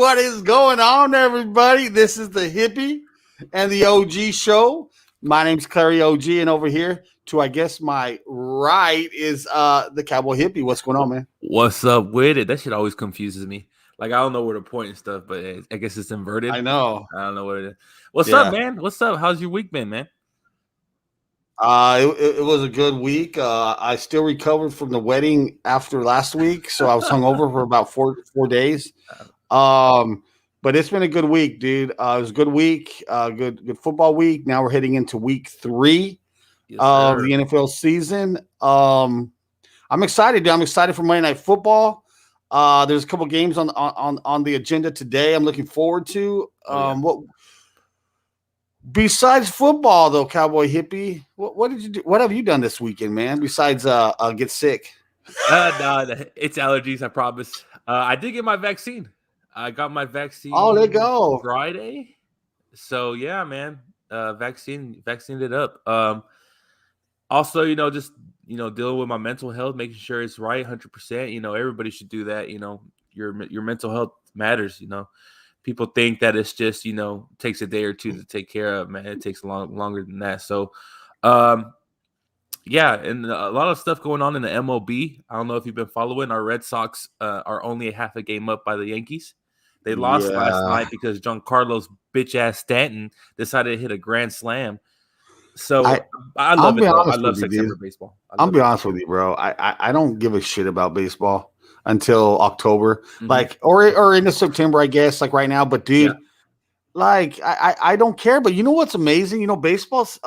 what is going on, everybody? This is the Hippie and the OG show. My name's Clary OG, and over here to I guess my right is the Cowboy Hippie. What's going on, man? What's up with it? That shit always confuses me. Like I don't know where to point and stuff, but I guess it's inverted. I know. I don't know what it is. What's Yeah. up, man? What's up? How's your week been, man? It was a good week. I still recovered from the wedding after last week, so I was hungover for about four days. But it's been a good week, dude. It was a good week, good football week. Now we're heading into week 3 Yes, of sir. the NFL season. I'm excited, dude. I'm excited for Monday Night Football. There's a couple games on the agenda today. I'm looking forward to. What besides football, though, Cowboy Hippie? What did you do? What have you done this weekend, man? Besides get sick? No, it's allergies. I promise. I did get my vaccine. I got my vaccine. Oh, there you go. Friday. So yeah, man. Vaccinated it up. Also, just dealing with my mental health, making sure it's right, 100%. Everybody should do that. Your mental health matters. People think that it's just takes a day or two to take care of. Man, it takes longer than that. So, yeah, and a lot of stuff going on in the MLB. I don't know if you've been following. Our Red Sox are only a half a game up by the Yankees. They lost last night because Giancarlo's bitch ass Stanton decided to hit a grand slam. So I love it. I love September baseball. I'll be honest with you, bro. I don't give a shit about baseball until October, like or into September, I guess, like right now. But dude, like I don't care. But you know what's amazing? Baseball's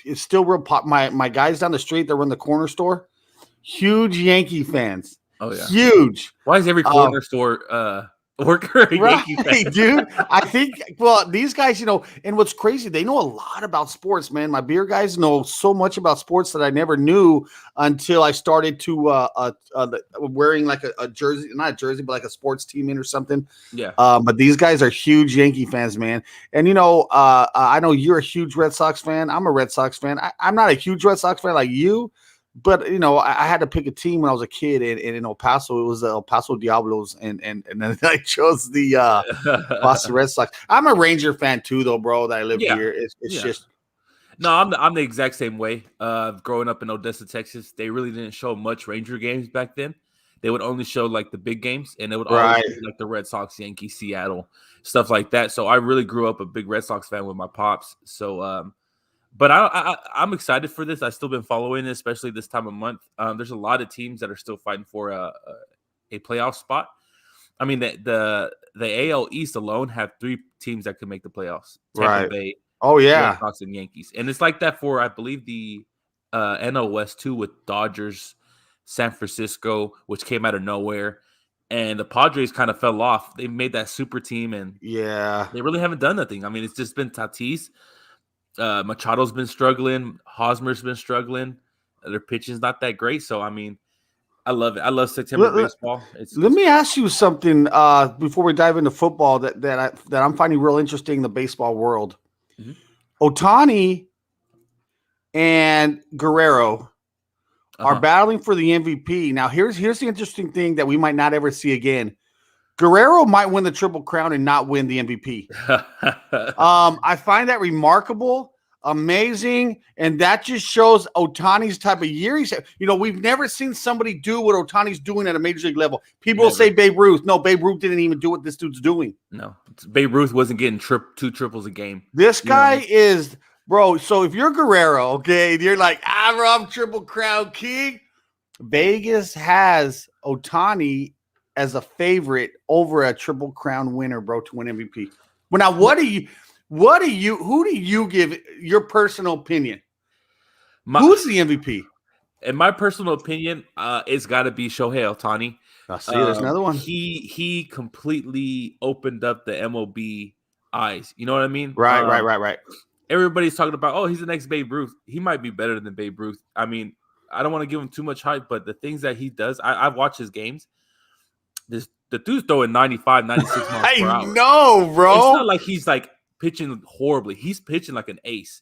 is still real pop. My guys down the street that run the corner store, huge Yankee fans. Oh yeah, huge. Why is every corner store worker a Yankee fan? Dude? I think these guys, and what's crazy, they know a lot about sports, man. My beer guys know so much about sports that I never knew until I started to wearing like a jersey, not a jersey, but like a sports team in or something. Yeah. But these guys are huge Yankee fans, man. And I know you're a huge Red Sox fan. I'm a Red Sox fan. I'm not a huge Red Sox fan like you. But I had to pick a team when I was a kid, and in El Paso, it was the El Paso Diablos, and then I chose the Boston Red Sox. I'm a Ranger fan too, though, bro. That I live here. It's just no. I'm the exact same way. Growing up in Odessa, Texas, they really didn't show much Ranger games back then. They would only show like the big games, and it would always be like the Red Sox, Yankees, Seattle, stuff like that. So I really grew up a big Red Sox fan with my pops. So but I'm excited for this. I've still been following it, especially this time of month. There's a lot of teams that are still fighting for a playoff spot. I mean, the AL East alone have 3 teams that could make the playoffs. Tampa Bay, Red Sox, and Yankees. And it's like that for, I believe, the NL West too, with Dodgers, San Francisco, which came out of nowhere. And the Padres kind of fell off. They made that super team, and they really haven't done nothing. I mean, it's just been Tatis. Machado's been struggling. Hosmer's been struggling. Their pitching's not that great. So, I mean, I love it. I love September baseball. Let me ask you something before we dive into football that I'm finding real interesting in the baseball world. Ohtani and Guerrero are battling for the MVP. Now, here's the interesting thing that we might not ever see again. Guerrero might win the Triple Crown and not win the MVP. I find that remarkable, amazing, and that just shows Ohtani's type of year. He said, we've never seen somebody do what Ohtani's doing at a major league level. People will say Babe Ruth. No, Babe Ruth didn't even do what this dude's doing. No, Babe Ruth wasn't getting 2 triples a game. This guy is, bro. So if you're Guerrero, okay, you're like, bro, I'm Triple Crown King. Vegas has Ohtani as a favorite over a Triple Crown winner, bro, to win MVP. Well, now, who do you give your personal opinion? Who's the MVP? In my personal opinion, it's got to be Shohei Ohtani. See, there's another one. He completely opened up the MLB eyes. You know what I mean? Right. Everybody's talking about, he's the next Babe Ruth. He might be better than Babe Ruth. I mean, I don't want to give him too much hype, but the things that he does, I've watched his games. The dude's throwing 95, 96 miles per hour. I know, bro. It's not like he's like pitching horribly. He's pitching like an ace.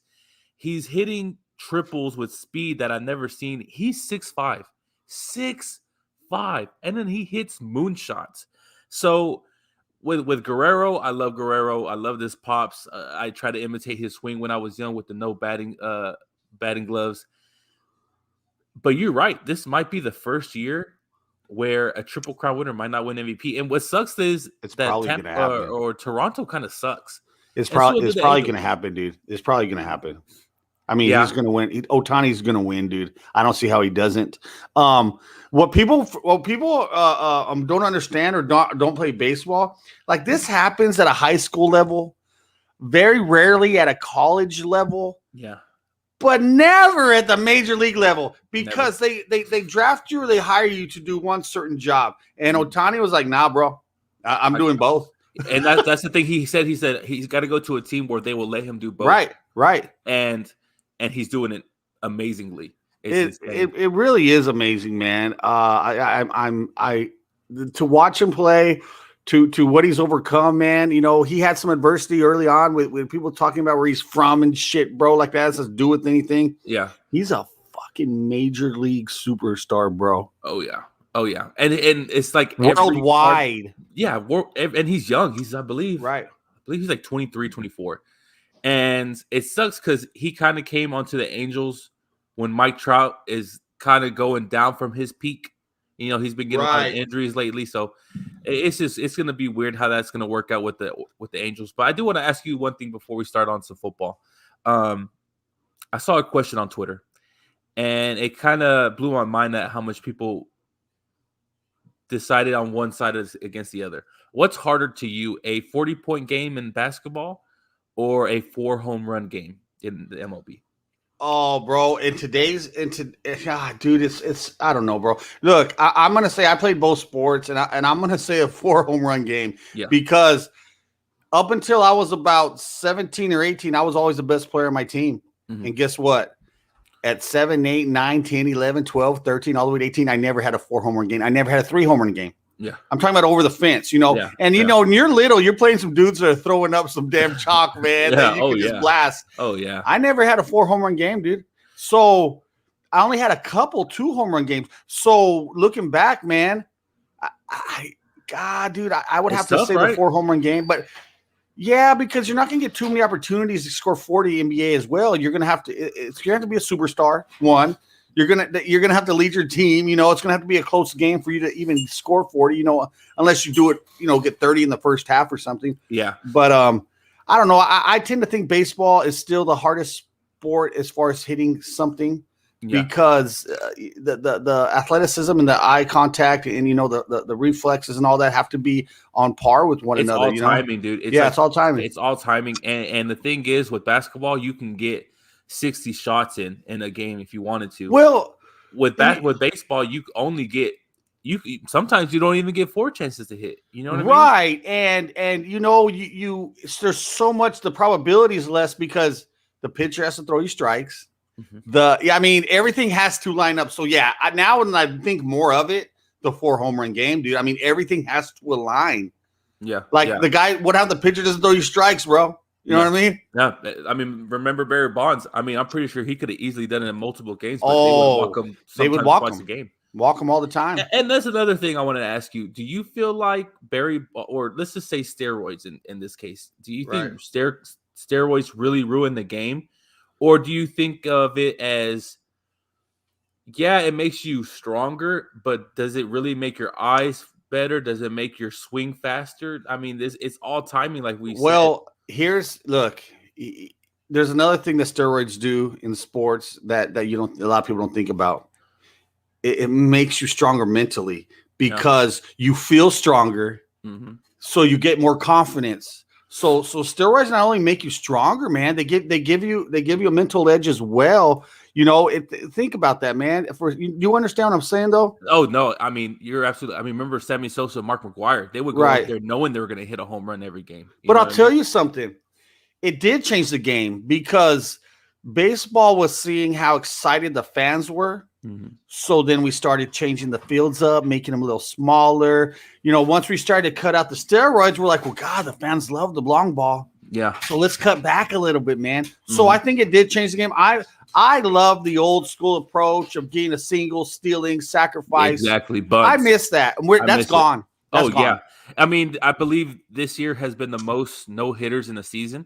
He's hitting triples with speed that I've never seen. He's 6'5", 6'5", and then he hits moonshots. So with Guerrero, I love Guerrero. I love this pops. I try to imitate his swing when I was young with the no batting gloves. But you're right. This might be the first year where a Triple Crown winner might not win MVP. And what sucks is It's that probably Tampa gonna happen. or Toronto kind of sucks. It's probably going to happen, dude. It's probably going to happen. I mean, he's going to win. Ohtani's going to win, dude. I don't see how he doesn't. What people don't understand or don't play baseball, like this happens at a high school level, very rarely at a college level. Yeah. But never at the major league level because they draft you or they hire you to do one certain job. And Ohtani was like, nah, bro, I'm doing both. And that's the thing he said. He said he's got to go to a team where they will let him do both. Right. And he's doing it amazingly. It really is amazing, man. I to watch him play, to what he's overcome, man. You know, he had some adversity early on with people talking about where he's from and shit, bro. Like that has to do with anything. Yeah, he's a fucking major league superstar, bro. Oh yeah, and it's like worldwide. And he's young. I believe he's like 23, 24. And it sucks because he kind of came onto the Angels when Mike Trout is kind of going down from his peak. You know, he's been getting a lot of injuries lately, so it's going to be weird how that's going to work out with the Angels. But I do want to ask you one thing before we start on some football. I saw a question on Twitter, and it kind of blew my mind at how much people decided on one side against the other. What's harder to you, a 40-point game in basketball or a 4 home run game in the MLB? Oh, bro! Dude, it's I don't know, bro. Look, I'm gonna say I played both sports, and I'm gonna say a 4 home run game because up until I was about 17 or 18, I was always the best player on my team. Mm-hmm. And guess what? At 7, 8, 9, 10, 11, 12, 13, all the way to 18, I never had a 4 home run game. I never had a 3 home run game. Yeah. I'm talking about over the fence, you know. Yeah. And you know, when you're little, you're playing some dudes that are throwing up some damn chalk, man. That you can just blast. Oh, yeah. I never had a 4 home run game, dude. So I only had a couple 2 home run games. So looking back, man, I would have to say the 4 home run game. But yeah, because you're not going to get too many opportunities to score 40 NBA as well. You're going to have to be a superstar, one. You're gonna have to lead your team. You know, it's gonna have to be a close game for you to even score 40. You know, unless you do it, you know, get 30 in the first half or something. Yeah. But I don't know. I tend to think baseball is still the hardest sport as far as hitting something because the athleticism and the eye contact and you know the reflexes and all that have to be on par with one another. It's all timing, dude. It's all timing. It's all timing. And the thing is, with basketball, you can get 60 shots in a game if you wanted to. Well, with baseball, you only get sometimes you don't even get 4 chances to hit. You know what I mean? Right. And you know, there's so much, the probability is less because the pitcher has to throw you strikes. Mm-hmm. Everything has to line up. So yeah, now when I think more of it, the 4 home run game, dude. I mean, everything has to align. Yeah. The guy, what how the pitcher doesn't throw you strikes, bro? You know what I mean? Yeah. I mean, remember Barry Bonds? I mean, I'm pretty sure he could have easily done it in multiple games, but they would walk him twice a game. Walk him all the time. And that's another thing I wanted to ask you. Do you feel like Barry, or let's just say steroids in this case, do you think steroids really ruin the game? Or do you think of it as, it makes you stronger, but does it really make your eyes better? Does it make your swing faster? I mean, it's all timing like we said. There's another thing that steroids do in sports that a lot of people don't think about. It makes you stronger mentally because you feel stronger, so you get more confidence. So steroids not only make you stronger, man, they give you a mental edge as well. You know, think about that, man. You understand what I'm saying, though? Oh no, I mean you're absolutely. I mean, remember Sammy Sosa, Mark McGwire? They would go out there knowing they were going to hit a home run every game. But I'll tell you something. It did change the game because baseball was seeing how excited the fans were. Mm-hmm. So then we started changing the fields up, making them a little smaller. You know, once we started to cut out the steroids, we're like, well, God, the fans love the long ball. Yeah. So let's cut back a little bit, man. Mm-hmm. So I think it did change the game. I love the old school approach of getting a single, stealing, sacrifice. Exactly, but I miss that. That's gone. That's gone. Yeah. I mean, I believe this year has been the most no hitters in a season,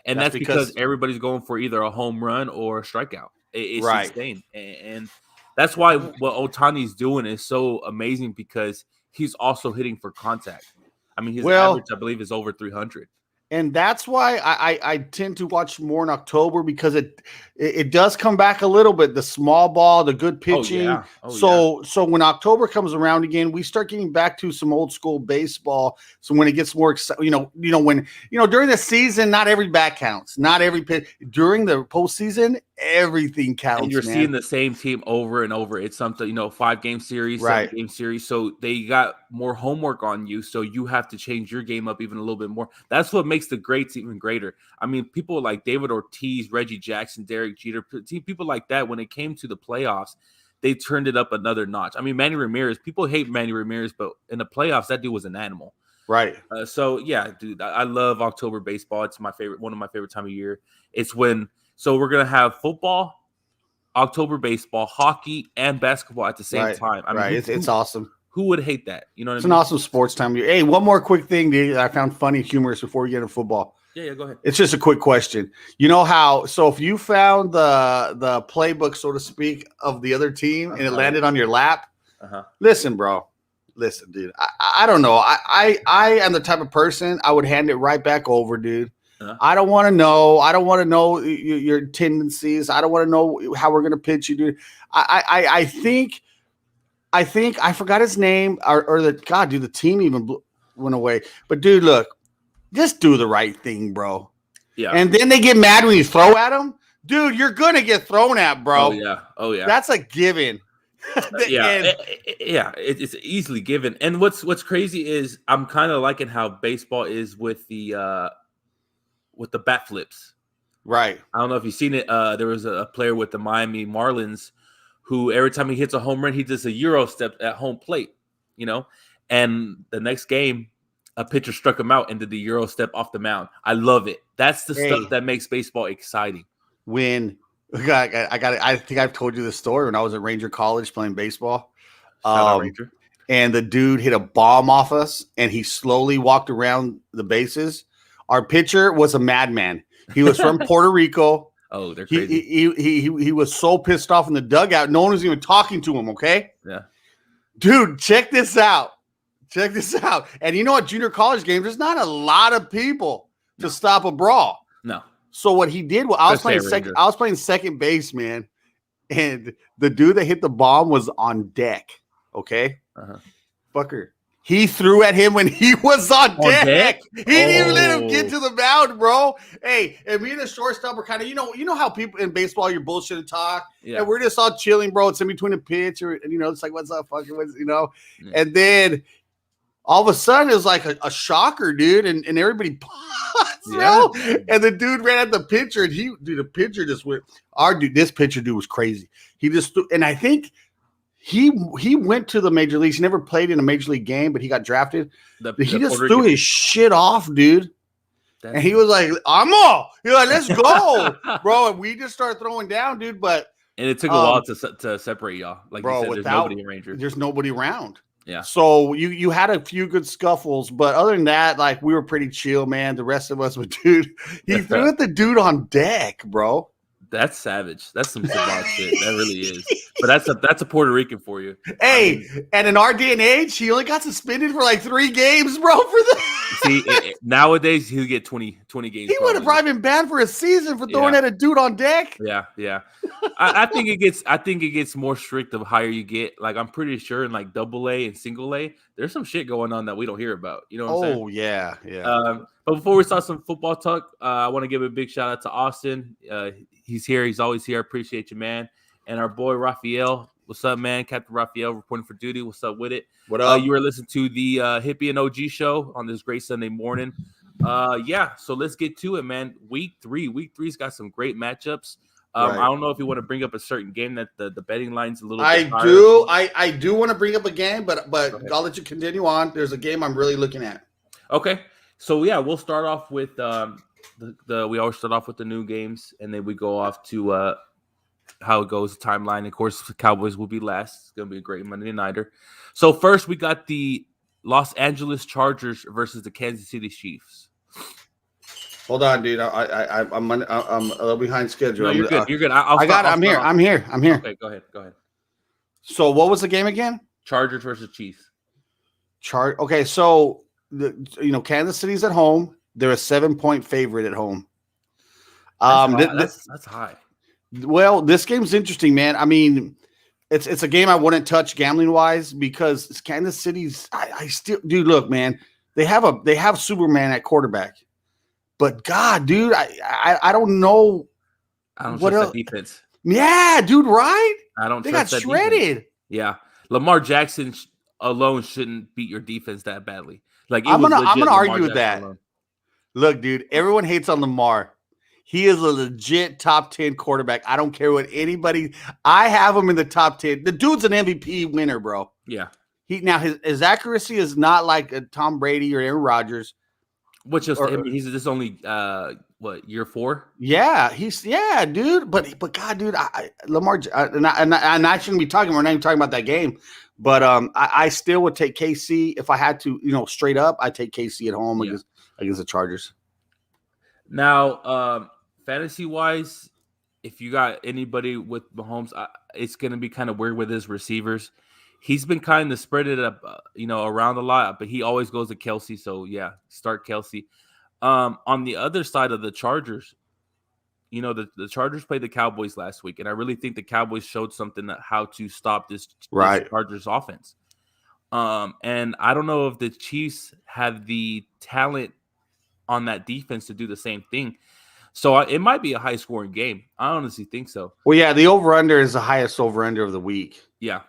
and that's because everybody's going for either a home run or a strikeout. It's insane, and that's why what Ohtani's doing is so amazing because he's also hitting for contact. I mean, his average, I believe, is over 300. And that's why I tend to watch more in October because it does come back a little bit. The small ball, the good pitching. So when October comes around again, we start getting back to some old school baseball. So when it gets more exciting, when during the season, not every bat counts, not every pitch. During the postseason, everything counts. And you're seeing the same team over and over. It's something 5-game series, 7-game series. So they got more homework on you. So you have to change your game up even a little bit more. That's what makes the greats even greater. I mean, people like David Ortiz, Reggie Jackson, Derek Jeter, people like that, when it came to the playoffs, they turned it up another notch. I mean, Manny Ramirez, people hate Manny Ramirez, but in the playoffs, that dude was an animal. Right. So, yeah, dude, I love October baseball. It's one of my favorite time of year. It's when – so we're going to have football, October baseball, hockey, and basketball at the same time. I mean, it's awesome. Who would hate that? You know what I mean? It's an awesome sports time of year. Hey, one more quick thing dude, I found funny, humorous before we get into football. Yeah, go ahead. It's just a quick question. You know how? So if you found the playbook, so to speak, of the other team and it landed on your lap, listen, bro. Listen, dude. I don't know. I am the type of person I would hand it right back over, dude. I don't want to know. I don't want to know your tendencies. I don't want to know how we're gonna pitch you, dude. I think I forgot his name or the team even went away. But dude, look. Just do the right thing, bro. Yeah. And then they get mad when you throw at them. Dude, you're going to get thrown at, bro. Oh, yeah. That's a given. It's easily given. And what's crazy is I'm kind of liking how baseball is with the bat flips. Right. I don't know if you've seen it. There was a player with the Miami Marlins who every time he hits a home run, he does a Euro step at home plate, and the next game, a pitcher struck him out and did the Euro step off the mound. I love it. That's the stuff that makes baseball exciting. When I think I've told you the story when I was at Ranger College playing baseball. Ranger. And the dude hit a bomb off us and he slowly walked around the bases. Our pitcher was a madman. He was from Puerto Rico. Oh, they're crazy. He was so pissed off in the dugout. No one was even talking to him, okay? Yeah. Dude, check this out. Check this out. And you know what? Junior college games, there's not a lot of people to stop a brawl. No. So what he did, I was playing second base, man. And the dude that hit the bomb was on deck. Okay. Fucker. He threw at him when he was on deck. He didn't even let him get to the mound, bro. Hey, and me and the shortstop were kind of, you know how people in baseball, you're bullshit and talk. Yeah. And we're just all chilling, bro. It's in between a pitch, or it's like, what's up, fucking, And then all of a sudden, it was like a shocker, dude, and everybody paused, bro. And the dude ran at the pitcher, and the pitcher just went. This pitcher dude was crazy. He just and I think he went to the major leagues. He never played in a major league game, but he got drafted. He just threw his shit off, dude. And he was like, "I'm all." He's like, "Let's go, bro." And we just started throwing down, dude. But it took a while to separate y'all. Like, bro, you said, there's nobody around. Yeah. So you had a few good scuffles, but other than that, like, we were pretty chill, man. The rest of us were, dude. He threw at the dude on deck, bro. That's savage. That's some savage shit. That really is. But that's a Puerto Rican for you. Hey, and in our day and age, he only got suspended for like 3 games, bro. For the see, nowadays he'll get 20 games. He would have probably been banned for a season for throwing at a dude on deck. Yeah. I think it gets more strict the higher you get. Like, I'm pretty sure in like AA and single A, there's some shit going on that we don't hear about. You know what I'm saying? Oh yeah. But before we start some football talk, I want to give a big shout out to Austin. He's here. He's always here. I appreciate you, man. And our boy Raphael. What's up, man? Captain Raphael reporting for duty. What's up with it? What up? You were listening to the Hippie and OG show on this great Sunday morning. So let's get to it, man. Week 3's got some great matchups. I don't know if you want to bring up a certain game that the betting line's a little bit higher. I do want to bring up a game, but I'll let you continue on. There's a game I'm really looking at. Okay. So yeah, we'll start off with we always start off with the new games, and then we go off to how it goes, timeline. Of course, the Cowboys will be last. It's gonna be a great Monday nighter. So first, we got the Los Angeles Chargers versus the Kansas City Chiefs. Hold on, dude. I'm a little behind schedule. No, you're good. You're good. I'm here. Okay, go ahead. So what was the game again? Chargers versus Chiefs. Okay, so Kansas City's at home. They're a 7-point favorite at home. That's high. Well, this game's interesting, man. I mean, it's a game I wouldn't touch gambling wise because Kansas City's. I still, dude. Look, man, they have Superman at quarterback. But God, dude, I don't know. I don't trust that defense. Yeah, dude, right? I don't. They got shredded. Defense. Yeah, Lamar Jackson alone shouldn't beat your defense that badly. Like I'm gonna argue with that. Alone. Look, dude, everyone hates on Lamar. He is a legit top 10 quarterback. I don't care what anybody. I have him in the top 10. The dude's an MVP winner, bro. Yeah. His accuracy is not like a Tom Brady or Aaron Rodgers. Which is, he's just only year 4? Yeah, dude. But God, dude, Lamar, and I shouldn't be talking. We're not even talking about that game. But I still would take KC if I had to. Straight up, I take KC at home against the Chargers. Now, fantasy wise, if you got anybody with Mahomes, it's going to be kind of weird with his receivers. He's been kind of spread it up, around a lot, but he always goes to Kelsey. So yeah, start Kelsey. On the other side of the Chargers, the Chargers played the Cowboys last week, and I really think the Cowboys showed something how to stop this Chargers offense. And I don't know if the Chiefs have the talent on that defense to do the same thing. So it might be a high scoring game. I honestly think so. Well, yeah, the over under is the highest over under of the week. Yeah.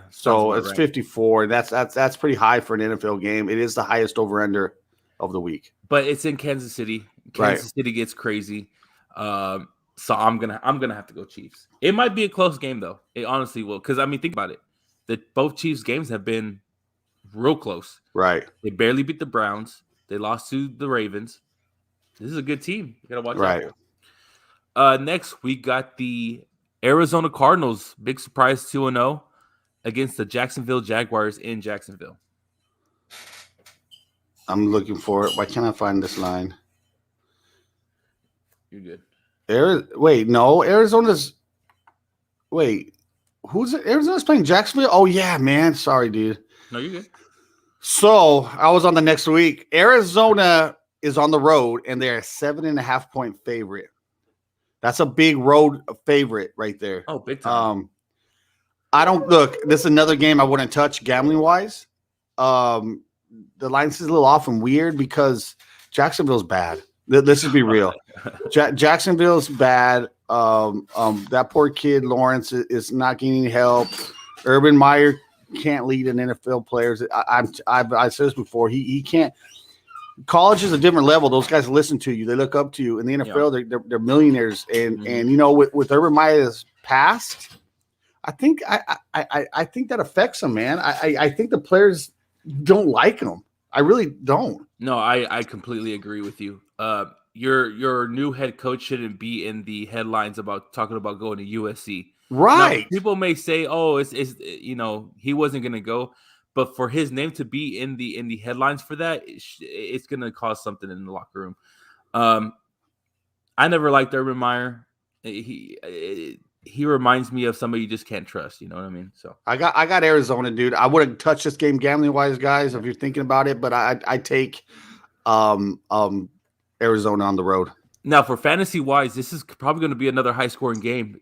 So it's right. 54. That's pretty high for an NFL game. It is the highest over under of the week. But it's in Kansas City. Kansas City gets crazy. So I'm gonna have to go Chiefs. It might be a close game though. It honestly will, because think about it. Both Chiefs games have been real close. Right. They barely beat the Browns. They lost to the Ravens. This is a good team. You gotta watch out. Next, we got the Arizona Cardinals. Big surprise, 2-0 against the Jacksonville Jaguars in Jacksonville. I'm looking for it. Why can't I find this line? You're good. Arizona's. Wait, who's it? Arizona's playing Jacksonville? Oh yeah, man. Sorry, dude. No, you're good. So I was on the next week. Arizona is on the road, and they're a 7.5 point favorite. That's a big road favorite right there. Oh, big time. This is another game I wouldn't touch gambling wise. The line is a little off and weird because Jacksonville's bad. Let's just be real. Jacksonville's bad. That poor kid Lawrence is not getting help. Urban Meyer can't lead an NFL players. I've said this before. He can't. College is a different level. Those guys listen to you. They look up to you. In the NFL, they're millionaires. And with Urban Meyer's past, I think that affects them, man. I think the players don't like him. I really don't. No, I completely agree with you. Your new head coach shouldn't be in the headlines about talking about going to USC. Right. Now, people may say, "Oh, it's he wasn't going to go," but for his name to be in the headlines for that, it's going to cause something in the locker room. I never liked Urban Meyer. He reminds me of somebody you just can't trust. You know what I mean? So I got Arizona, dude. I wouldn't touch this game gambling wise, guys, if you're thinking about it, but I take Arizona on the road. Now for fantasy wise, this is probably going to be another high scoring game.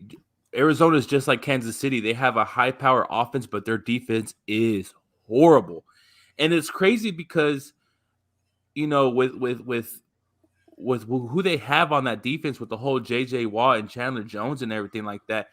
Arizona is just like Kansas City. They have a high power offense, but their defense is horrible. And it's crazy because, with who they have on that defense, with the whole J.J. Watt and Chandler Jones and everything like that,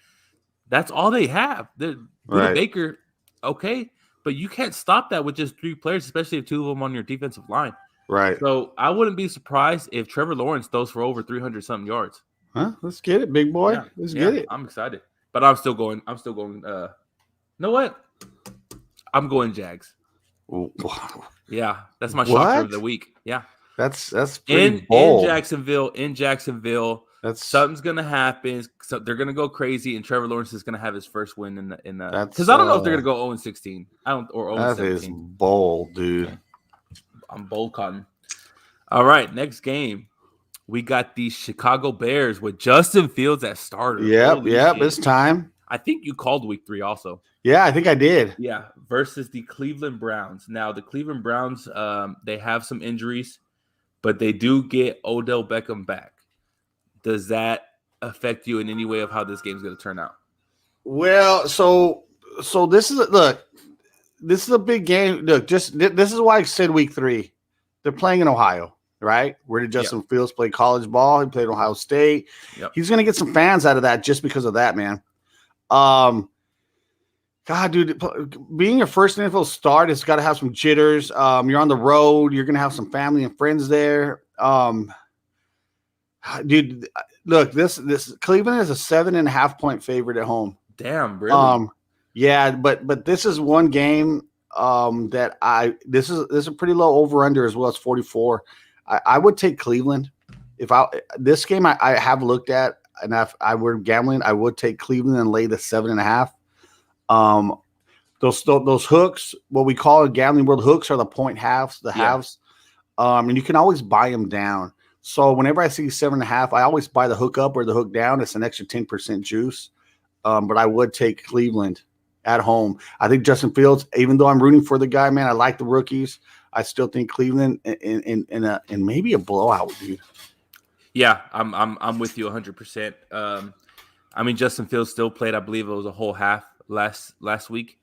that's all they have. Budda Baker, okay, but you can't stop that with just 3 players, especially if 2 of them on your defensive line. Right. So I wouldn't be surprised if Trevor Lawrence throws for over 300-something yards. Huh? Let's get it, big boy. Let's get it. I'm excited. But I'm still going. You know what? I'm going Jags. Wow. Yeah, that's my shocker of the week. Yeah. That's pretty bold. In Jacksonville, Something's gonna happen. So they're gonna go crazy, and Trevor Lawrence is gonna have his first win in because I don't know if they're gonna go 0-16. I don't or 0-17. That is bold, dude. Okay. I'm bold cotton. All right, next game. We got the Chicago Bears with Justin Fields as starter. Yep, it's time. I think you called week 3 also. Yeah, I think I did. Yeah, versus the Cleveland Browns. Now, the Cleveland Browns, they have some injuries, but they do get Odell Beckham back. Does that affect you in any way of how this game's going to turn out? Well, so this is this is a big game. Look, this is why I said week 3. They're playing in Ohio. Right? Where did Justin Fields play college ball? He played Ohio State. Yep. He's going to get some fans out of that just because of that, man. God, dude, being your first NFL start, it's got to have some jitters. You're on the road. You're going to have some family and friends there. Dude, look, this Cleveland is a 7.5 point favorite at home. Damn, really? Yeah, but this is one game that this is a pretty low over under as well as 44. I would take Cleveland. This game I have looked at, and if I were gambling, I would take Cleveland and lay the 7.5. Those hooks, what we call in gambling world, hooks are the point halves, halves. And you can always buy them down. So whenever I see 7.5, I always buy the hook up or the hook down. It's an extra 10% juice. But I would take Cleveland at home. I think Justin Fields, even though I'm rooting for the guy, man, I like the rookies. I still think Cleveland in maybe a blowout, dude. Yeah, I'm with you 100%. I mean, Justin Fields still played, I believe it was a whole half last week,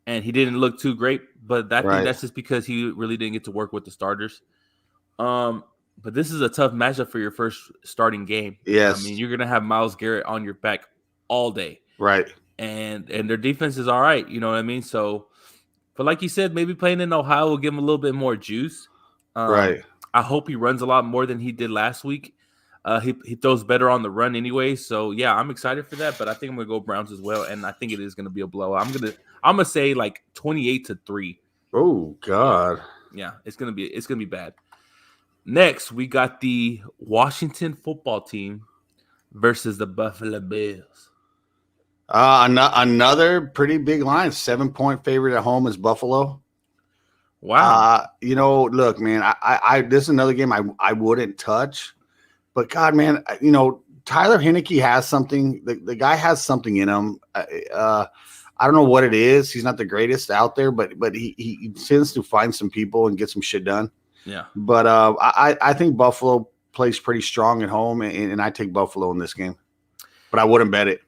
and he didn't look too great. But I think that's just because he really didn't get to work with the starters. But this is a tough matchup for your first starting game. Yes, I mean you're gonna have Myles Garrett on your back all day, right? And their defense is all right. You know what I mean? So. But like you said, maybe playing in Ohio will give him a little bit more juice. Right. I hope he runs a lot more than he did last week. He throws better on the run anyway. So, yeah, I'm excited for that. But I think I'm going to go Browns as well. And I think it is going to be a blowout. I'm gonna say like 28-3. Oh, God. Yeah, it's gonna be bad. Next, we got the Washington football team versus the Buffalo Bills. Another pretty big line. 7-point favorite at home is Buffalo. Wow. Look, man, I this is another game I wouldn't touch. But God, man, Tyler Heineke has something. The guy has something in him. I don't know what it is. He's not the greatest out there, but he tends to find some people and get some shit done. Yeah. But I think Buffalo plays pretty strong at home, and I take Buffalo in this game. But I wouldn't bet it.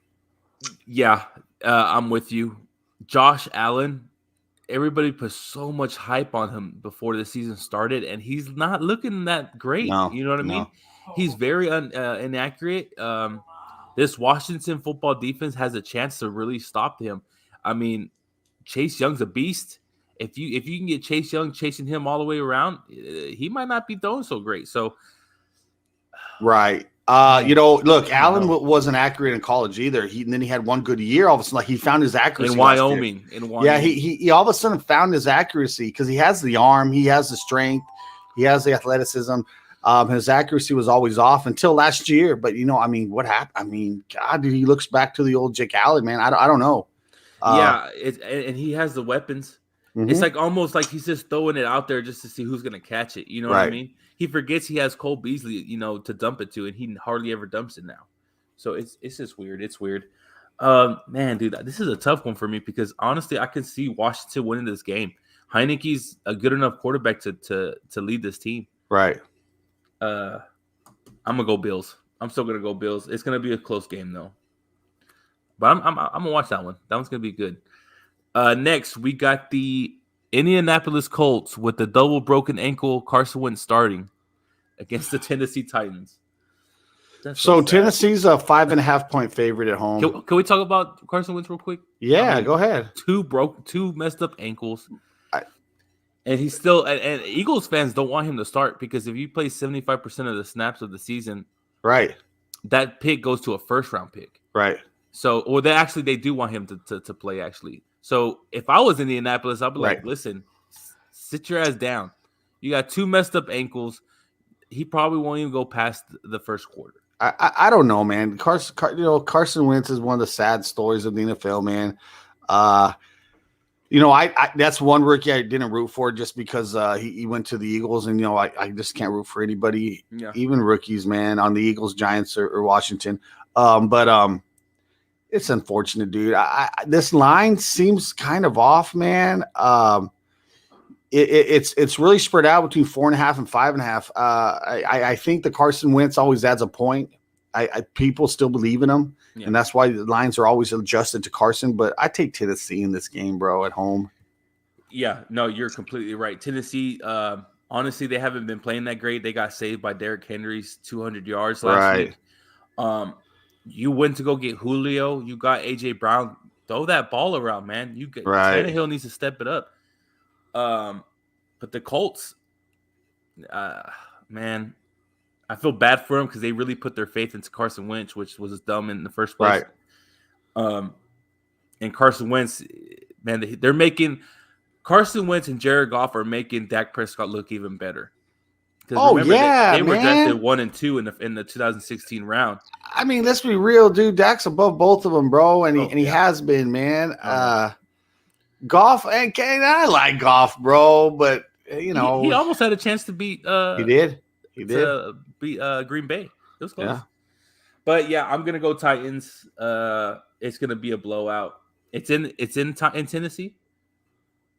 Yeah, I'm with you. Josh Allen, everybody put so much hype on him before the season started, and he's not looking that great. No, you know what I mean? He's very inaccurate. This Washington football defense has a chance to really stop him. I mean, Chase Young's a beast. If you can get Chase Young chasing him all the way around, he might not be throwing so great. So, right. Look, Allen wasn't accurate in college either. Then he had one good year. All of a sudden, like he found his accuracy in Wyoming. Yeah, he all of a sudden found his accuracy because he has the arm, he has the strength, he has the athleticism. His accuracy was always off until last year. But what happened? I mean, God, he looks back to the old Jake Allen, man. I don't know. And he has the weapons. Mm-hmm. It's like almost like he's just throwing it out there just to see who's gonna catch it. You know what I mean? He forgets he has Cole Beasley, to dump it to, and he hardly ever dumps it now. So it's just weird. It's weird. Man, dude, this is a tough one for me because honestly, I can see Washington winning this game. Heineke's a good enough quarterback to lead this team. Right. I'm gonna go Bills. I'm still gonna go Bills. It's gonna be a close game though. But I'm gonna watch that one. That one's gonna be good. Next, we got the Indianapolis Colts with the double broken ankle Carson Wentz starting against the Tennessee Titans. So Tennessee's a 5.5 point favorite at home. Can we talk about Carson Wentz real quick? Yeah, go ahead. Two messed up ankles. And he's still and Eagles fans don't want him to start because if you play 75% of the snaps of the season, right, that pick goes to a first round pick. Right. So they do want him to play actually. So if I was in Indianapolis, I'd be like, listen, sit your ass down. You got two messed up ankles. He probably won't even go past the first quarter. I don't know, man. Carson Wentz is one of the sad stories of the NFL, man. I that's one rookie I didn't root for just because he went to the Eagles, and I just can't root for anybody, even rookies, man, on the Eagles, Giants, or Washington. But it's unfortunate, dude. This line seems kind of off, man. It's really spread out between 4.5 and 5.5. I think the Carson Wentz always adds a point. People still believe in him, and that's why the lines are always adjusted to Carson. But I take Tennessee in this game, bro, at home. Yeah, no, you're completely right. Tennessee, honestly, they haven't been playing that great. They got saved by Derrick Henry's 200 yards last week. You went to go get Julio. You got A.J. Brown. Throw that ball around, man. Tannehill needs to step it up. But the Colts, man, I feel bad for them because they really put their faith into Carson Wentz, which was dumb in the first place. Right. And Carson Wentz, man, they're making Carson Wentz and Jared Goff are making Dak Prescott look even better. Oh, yeah, they were drafted 1 and 2 in the 2016 round. I mean, let's be real, dude. Dak's above both of them, bro, and he has been, man. Goff, and I like Goff, bro, but he almost had a chance to beat. He did to beat Green Bay. It was close. Yeah. But yeah, I'm gonna go Titans. It's gonna be a blowout. It's in Tennessee.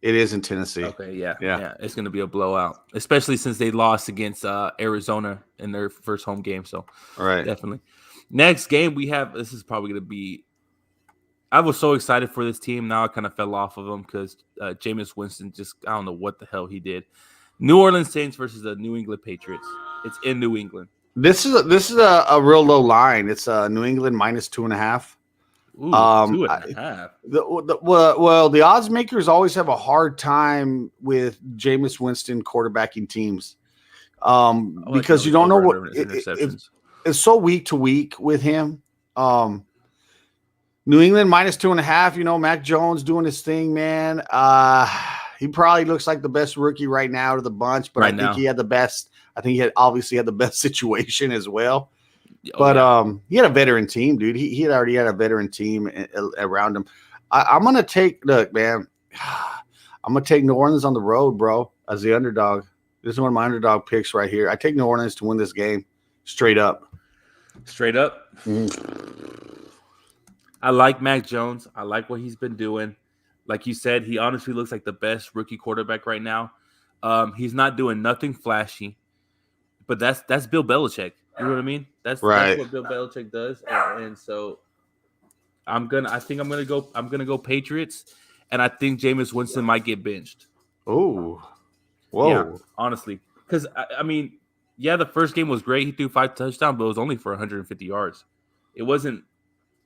It is in Tennessee. Okay, yeah. It's gonna be a blowout, especially since they lost against Arizona in their first home game. So, right, definitely. Next game we have. This is probably gonna be. I was so excited for this team. Now I kind of fell off of them because Jameis Winston I don't know what the hell he did. New Orleans Saints versus the New England Patriots. It's in New England. This is a real low line. It's New England minus 2.5. Ooh, 2.5. The odds makers always have a hard time with Jameis Winston quarterbacking teams because you don't know what it's so week to week with him. New England minus 2.5. Mac Jones doing his thing, man. He probably looks like the best rookie right now to the bunch, but I think he had the best. I think he obviously had the best situation as well. He had a veteran team, dude. He had already had a veteran team around him. I'm gonna take. Look, man. I'm gonna take New Orleans on the road, bro, as the underdog. This is one of my underdog picks right here. I take New Orleans to win this game, straight up. Straight up. Mm-hmm. I like Mac Jones. I like what he's been doing. Like you said, he honestly looks like the best rookie quarterback right now. He's not doing nothing flashy, but that's Bill Belichick. You know what I mean? That's what Bill Belichick does. And so I'm gonna go Patriots, and I think Jameis Winston might get benched. Oh, whoa! Yeah, honestly, because I mean, the first game was great. He threw 5 touchdowns, but it was only for 150 yards. It wasn't.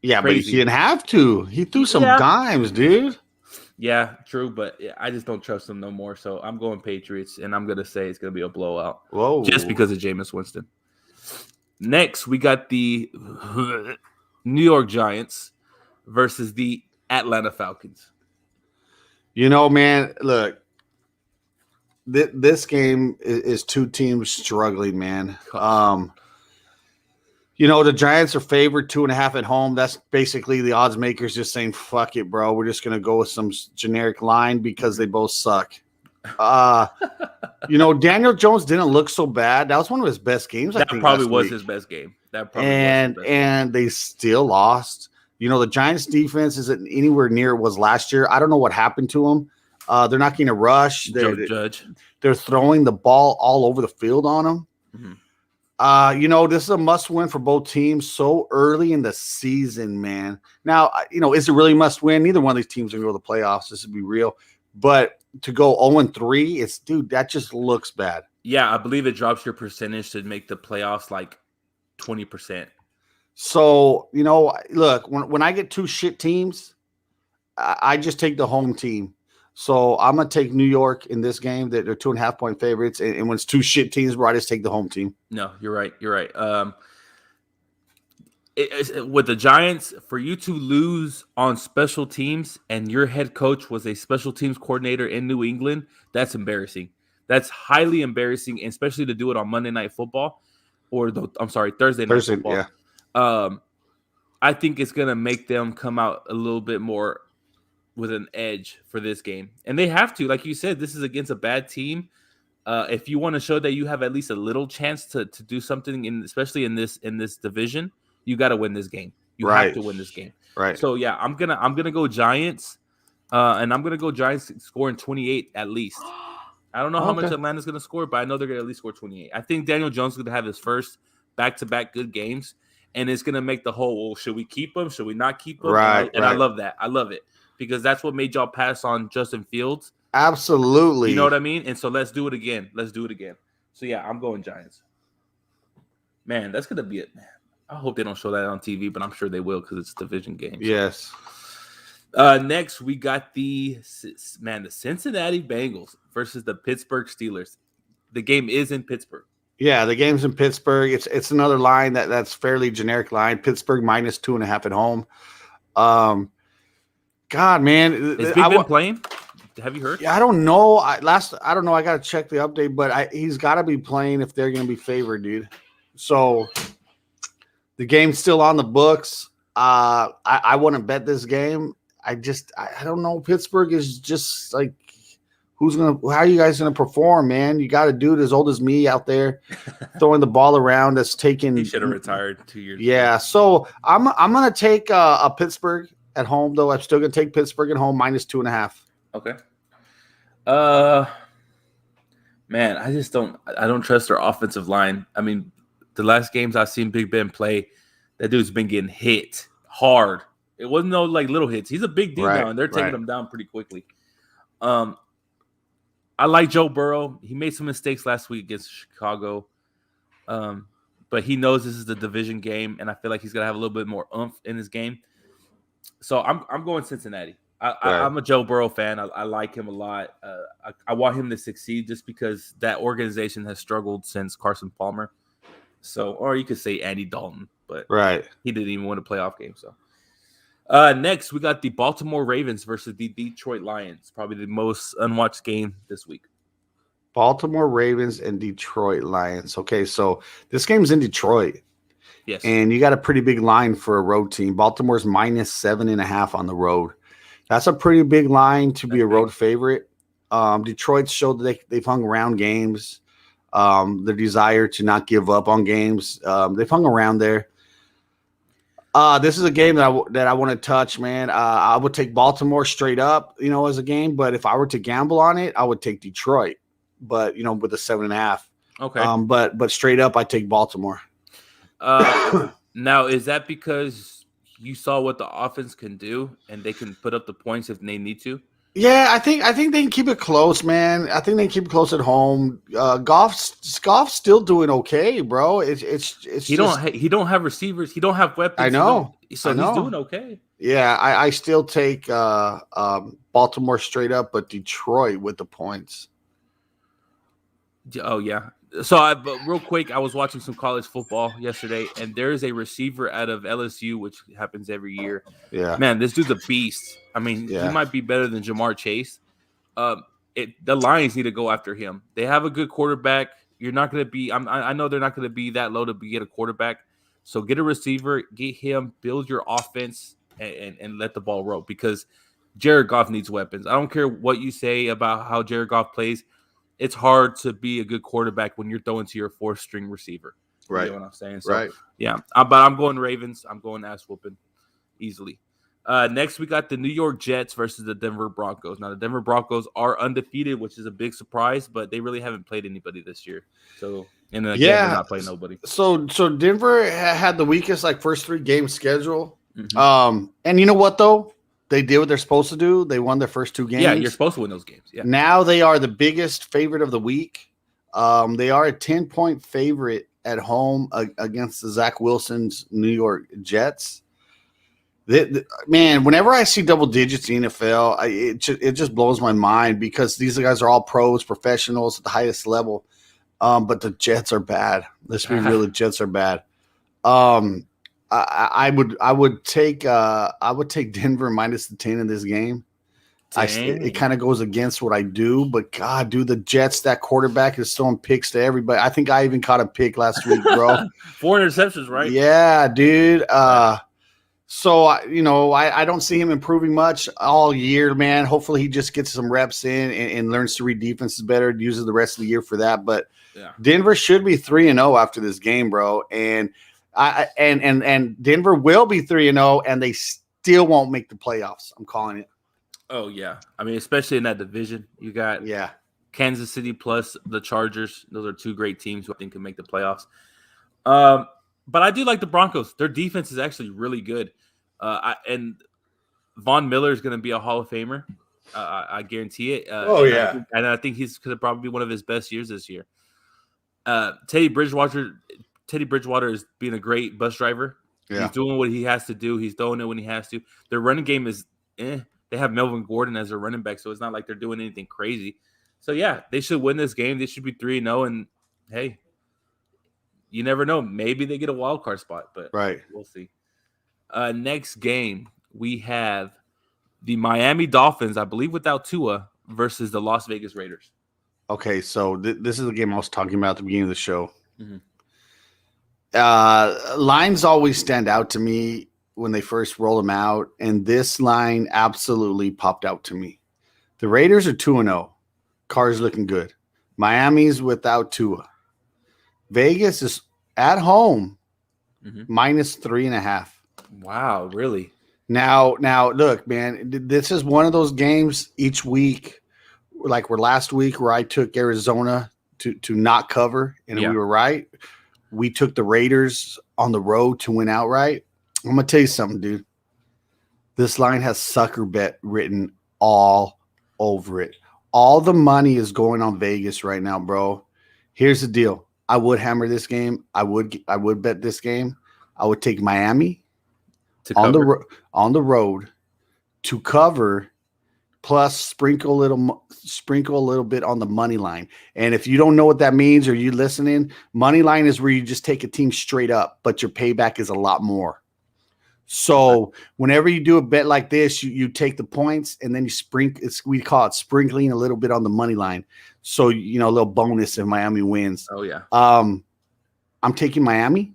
Yeah, crazy. But he didn't have to. He threw some dimes, dude. Yeah, true, but I just don't trust him no more. So I'm going Patriots, and I'm gonna say it's gonna be a blowout. Whoa! Just because of Jameis Winston. Next, we got the New York Giants versus the Atlanta Falcons. Man, look, this game is two teams struggling, man. The Giants are favored 2.5 at home. That's basically the odds makers just saying, fuck it, bro. We're just going to go with some generic line because they both suck. Daniel Jones didn't look so bad. That was one of his best games. That probably was his best game. And they still lost. The Giants defense isn't anywhere near it was last year. I don't know what happened to them. They're not getting a rush. They're throwing the ball all over the field on them. Mm-hmm. This is a must win for both teams so early in the season, man. Now, is it really must win? Neither one of these teams are going to go to the playoffs. This would be real. But to go 0-3, that just looks bad. Yeah, I believe it drops your percentage to make the playoffs like 20%. So, look, when I get two shit teams, I just take the home team. So I'm going to take New York in this game. They're 2.5 point favorites. And when it's two shit teams, bro, I just take the home team. No, you're right. With the Giants, for you to lose on special teams and your head coach was a special teams coordinator in New England, that's embarrassing. That's highly embarrassing, especially to do it on Monday Night Football. Thursday night football. Yeah. I think it's gonna make them come out a little bit more with an edge for this game, and they have to. Like you said, this is against a bad team. If you want to show that you have at least a little chance to do something, especially in this division, you got to win this game. You have to win this game. Right. So yeah, I'm gonna go Giants, and I'm gonna go Giants scoring 28 at least. I don't know how much Atlanta's gonna score, but I know they're gonna at least score 28. I think Daniel Jones is gonna have his first back-to-back good games, and it's gonna make the whole. Well, should we keep him? Should we not keep him? Right. And I love that. I love it because that's what made y'all pass on Justin Fields. Absolutely. You know what I mean? And so let's do it again. So yeah, I'm going Giants. Man, that's gonna be it, man. I hope they don't show that on TV, but I'm sure they will because it's division games. Yes. Next, we got the Cincinnati Bengals versus the Pittsburgh Steelers. The game is in Pittsburgh. Yeah, the game's in Pittsburgh. It's another line that's fairly generic line. Pittsburgh minus 2.5 at home. God, man, is Big Ben playing? Have you heard? Yeah, I don't know. I don't know. I got to check the update, but he's got to be playing if they're going to be favored, dude. So the game's still on the books. I wouldn't bet this game. I don't know. Pittsburgh is just like, how are you guys gonna perform, man? You got a dude as old as me out there throwing the ball around. That's taking. He should have retired 2 years. Yeah, so I'm gonna take a Pittsburgh at home, though. I'm still gonna take Pittsburgh at home minus 2.5. Okay. Man, I don't trust their offensive line. I mean, the last games I've seen Big Ben play, that dude's been getting hit hard. It wasn't no like little hits. He's a big dude now, and they're taking him down pretty quickly. I like Joe Burrow. He made some mistakes last week against Chicago, but he knows this is the division game, and I feel like he's gonna have a little bit more oomph in his game. So I'm going Cincinnati. I'm a Joe Burrow fan. I like him a lot. I want him to succeed just because that organization has struggled since Carson Palmer. So, or you could say Andy Dalton, but he didn't even win a playoff game. So. Next, we got the Baltimore Ravens versus the Detroit Lions. Probably the most unwatched game this week. Baltimore Ravens and Detroit Lions. Okay, so this game's in Detroit. Yes. And you got a pretty big line for a road team. Baltimore's minus 7.5 on the road. That's a pretty big line to be a road favorite. Detroit showed that they've hung around games. Their desire to not give up on games. They've hung around there. This is a game that I want to touch, man. I would take Baltimore straight up, as a game. But if I were to gamble on it, I would take Detroit. But with a 7.5. Okay. But straight up, I take Baltimore. Now, is that because you saw what the offense can do and they can put up the points if they need to? Yeah, I think they can keep it close, man. I think they can keep it close at home. Goff's still doing okay, bro. It's he don't have receivers. He don't have weapons. I know. He's doing okay. Yeah, I still take Baltimore straight up, but Detroit with the points. Oh yeah. So, but real quick, I was watching some college football yesterday, and there is a receiver out of LSU, which happens every year. Yeah, man, this dude's a beast. I mean, he might be better than Jamar Chase. The Lions need to go after him. They have a good quarterback. You're not going to be. I know they're not going to be that low to get a quarterback. So get a receiver, get him, build your offense, and let the ball roll. Because Jared Goff needs weapons. I don't care what you say about how Jared Goff plays. It's hard to be a good quarterback when you're throwing to your fourth string receiver. Right. You know what I'm saying? So, yeah. But I'm going Ravens. I'm going ass whooping easily. Next, we got the New York Jets versus the Denver Broncos. Now, the Denver Broncos are undefeated, which is a big surprise, but they really haven't played anybody this year. So, and again, they're not playing nobody. So Denver had the weakest first 3 game schedule. Mm-hmm. And you know what though? They did what they're supposed to do. They won their first 2 games. Yeah, you're supposed to win those games. Yeah. Now they are the biggest favorite of the week. They are a 10-point favorite at home against the Zach Wilson's New York Jets. Man, whenever I see double digits in the NFL, it just blows my mind because these guys are all pros, professionals at the highest level. But the Jets are bad. Let's be real, the Jets are bad. I would take Denver minus the 10 in this game. It kind of goes against what I do, but God, dude, the Jets, that quarterback is throwing picks to everybody. I think I even caught a pick last week, bro. 4 interceptions, right? Yeah, dude. So I don't see him improving much all year, man. Hopefully, he just gets some reps in and learns to read defenses better. Uses the rest of the year for that. But Denver should be 3-0 after this game, bro. And and Denver will be 3-0, and they still won't make the playoffs. I'm calling it. Oh, yeah. I mean, especially in that division. You got Kansas City plus the Chargers. Those are 2 great teams who I think can make the playoffs. But I do like the Broncos. Their defense is actually really good. And Von Miller is going to be a Hall of Famer. I guarantee it. I think he's going to probably be one of his best years this year. Teddy Bridgewater is being a great bus driver. Yeah. He's doing what he has to do. He's throwing it when he has to. Their running game is They have Melvin Gordon as their running back, so it's not like they're doing anything crazy. So, yeah, they should win this game. They should be 3-0, and, hey, you never know. Maybe they get a wild card spot, but we'll see. Next game, we have the Miami Dolphins, I believe without Tua, versus the Las Vegas Raiders. Okay, so this is the game I was talking about at the beginning of the show. Mm-hmm. Lines always stand out to me when they first roll them out, and this line absolutely popped out to me. The Raiders are 2-0. Carr's looking good. Miami's without Tua. Vegas is at home, minus 3.5. Wow, really? Now, look, man, this is one of those games each week, like we're last week where I took Arizona to not cover, and we were right. We took the Raiders on the road to win outright. I'm going to tell you something, dude. This line has sucker bet written all over it. All the money is going on Vegas right now, bro. Here's the deal. I would hammer this game. I would bet this game. I would take Miami on the road to cover, plus sprinkle a little bit on the money line. And if you don't know what that means, or you listening, money line is where you just take a team straight up, but your payback is a lot more. So whenever you do a bet like this, you take the points and then you sprinkle. We call it sprinkling a little bit on the money line. So, a little bonus if Miami wins. Oh, yeah. I'm taking Miami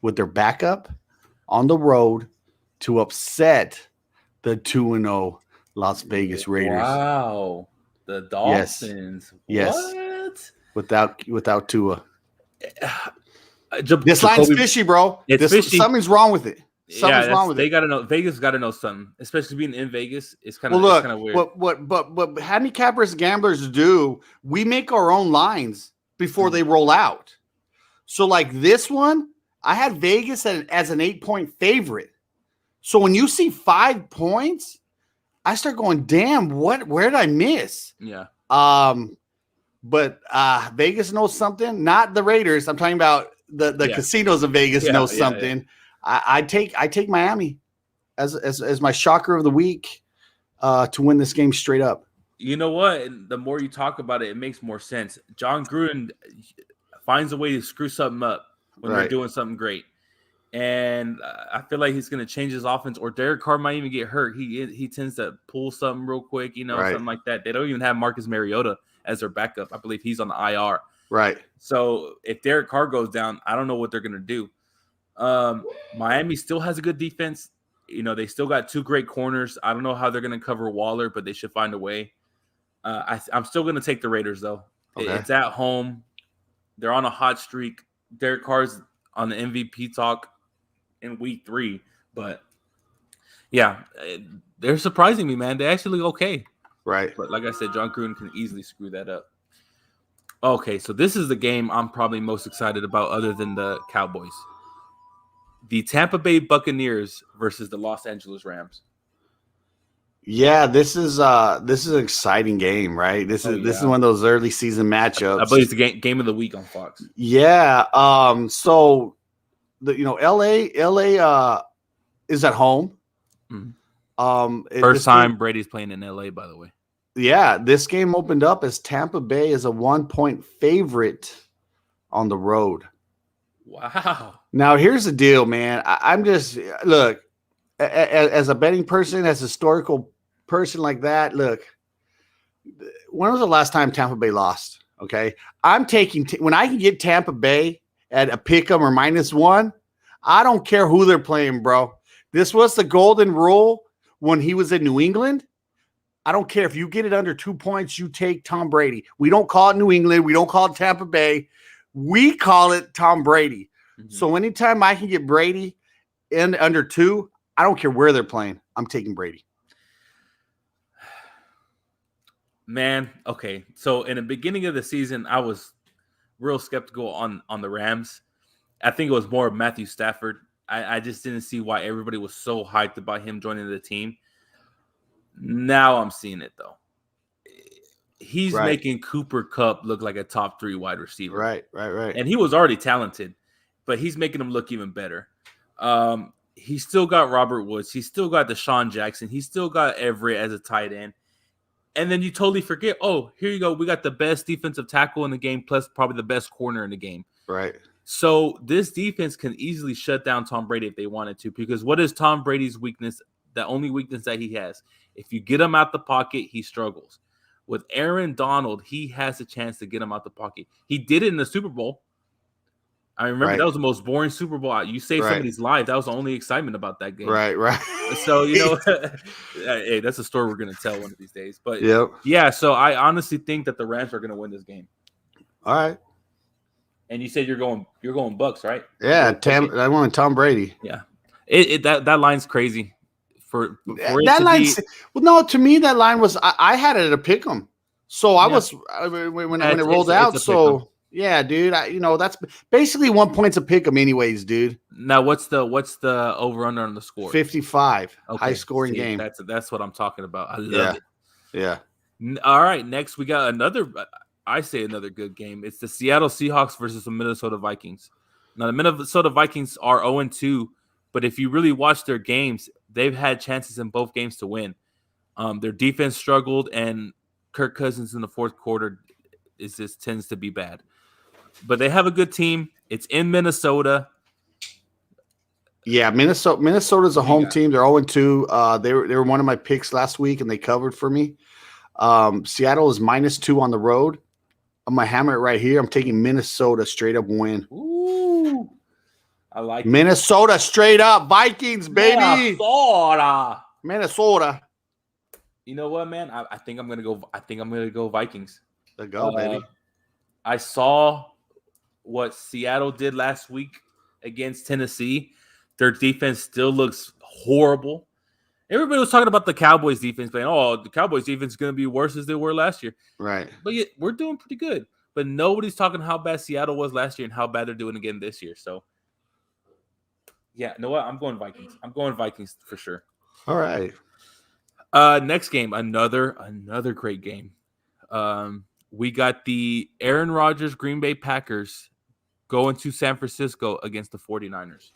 with their backup on the road to upset the 2-0 Las Vegas Raiders. Wow. The Dolphins. Yes. Without Tua. This line's fishy, bro. Fishy. Something's wrong with it. Something's wrong with it. They got to know. Vegas got to know something, especially being in Vegas. It's kind of weird. What handicappers, gamblers do, we make our own lines before they roll out. So, like this one, I had Vegas as an 8-point favorite. So when you see 5 points, I start going, damn, where did I miss? Yeah. But Vegas knows something. Not the Raiders. I'm talking about the casinos of Vegas know something. Yeah. I take Miami as my shocker of the week to win this game straight up. You know what? The more you talk about it, it makes more sense. John Gruden finds a way to screw something up when they're doing something great. And I feel like he's going to change his offense, or Derek Carr might even get hurt. He tends to pull something real quick, something like that. They don't even have Marcus Mariota as their backup. I believe he's on the IR. Right. So if Derek Carr goes down, I don't know what they're going to do. Miami still has a good defense. They still got 2 great corners. I don't know how they're going to cover Waller, but they should find a way. I'm still going to take the Raiders, though. Okay. It's at home. They're on a hot streak. Derek Carr's on the MVP talk in week 3. But, yeah, they're surprising me, man. They actually look okay. Right. But like I said, John Gruden can easily screw that up. Okay, so this is the game I'm probably most excited about other than the Cowboys. The Tampa Bay Buccaneers versus the Los Angeles Rams. Yeah, this is an exciting game, right? This is one of those early season matchups. I believe it's the game of the week on Fox. Yeah. So LA is at home. Mm-hmm. First time Brady's playing in LA, by the way. Yeah, this game opened up as Tampa Bay is a 1-point favorite on the road. Wow. Now, here's the deal, man. I'm just, look, as a betting person, as historical person like that, look, when was the last time Tampa Bay lost? Okay. I'm taking when I can get Tampa Bay at a pick 'em or -1, I don't care who they're playing, bro. This was the golden rule when he was in New England. I don't care if you get it under 2 points, you take Tom Brady. We don't call it New England. We don't call it Tampa Bay. We call it Tom Brady. Mm-hmm. So anytime I can get Brady in under 2, I don't care where they're playing. I'm taking Brady. Man, okay. So in the beginning of the season, I was real skeptical on the Rams. I think it was more of Matthew Stafford. I just didn't see why everybody was so hyped about him joining the team. Now I'm seeing it, though. He's making Cooper Kupp look like a top 3 wide receiver. Right. And he was already talented, but he's making him look even better. He's still got Robert Woods. He's still got Deshaun Jackson. He's still got Everett as a tight end. And then you totally forget, oh, here you go. We got the best defensive tackle in the game, plus probably the best corner in the game. Right. So this defense can easily shut down Tom Brady if they wanted to, because what is Tom Brady's weakness? The only weakness that he has. If you get him out the pocket, he struggles. With Aaron Donald, he has a chance to get him out the pocket. He did it in the Super Bowl. I remember that was the most boring Super Bowl. You saved somebody's life. That was the only excitement about that game. Right. So, hey, that's a story we're going to tell one of these days. But, yeah, so I honestly think that the Rams are going to win this game. All right. And you said you're going Bucks, right? Yeah, I want Tom Brady. Yeah. That line's crazy. For that line, well, no, to me that line was I had it at a pick 'em. So I was when it rolled out. So yeah, dude, that's basically 1 point a pick 'em, anyways, dude. Now what's the over under on the score? 55. Okay. High scoring game. That's what I'm talking about. I love it. Yeah. All right, next we got another good game. It's the Seattle Seahawks versus the Minnesota Vikings. Now the Minnesota Vikings are 0-2. But if you really watch their games, they've had chances in both games to win. Their defense struggled, and Kirk Cousins in the fourth quarter tends to be bad. But they have a good team. It's in Minnesota. Yeah, Minnesota's a home team. They're 0-2. They were one of my picks last week, and they covered for me. Seattle is -2 on the road. I'm going to hammer it right here. I'm taking Minnesota straight up win. Ooh. I like Minnesota straight up Vikings, baby. Minnesota. You know what, man? I think I'm gonna go Vikings. There go, baby. I saw what Seattle did last week against Tennessee. Their defense still looks horrible. Everybody was talking about the Cowboys defense, saying, "Oh, the Cowboys defense is gonna be worse as they were last year." Right. But yet, we're doing pretty good. But nobody's talking how bad Seattle was last year and how bad they're doing again this year. So. Yeah, you know what? I'm going Vikings. I'm going Vikings for sure. All right. Next game, another great game. We got the Aaron Rodgers Green Bay Packers going to San Francisco against the 49ers.